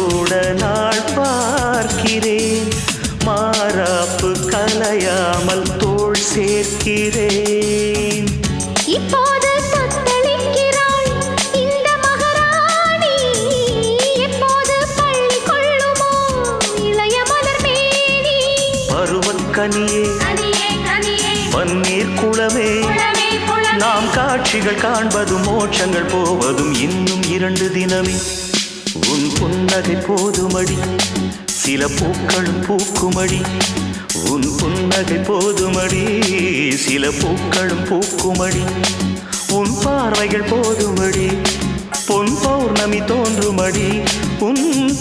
கூட நாள் பார்க்கிறேன். மாறாப்பு கலையாமல் தோள் சேர்க்கிறேன். இப்போது தத்தளிக்கிறாள் இந்த மகாராணி. எப்போது பள்ளி கொள்ளுமோ இளைய மலர் மேனி? பருவக்கனியே பன்னீர் குளமே, நாம் காட்சிகள் காண்பதும் மோட்சங்கள் போவதும் இன்னும் 2 தினமே. உன் புன்னகை போதுமடி, சில பூக்களும் பூக்குமடி. உன் புன்னகை போதுமடி, சில பூக்களும் பூக்குமடி. உன் பார்வைகள் போதுமடி, பொன் பௌர்ணமி தோன்றுமடி. உன்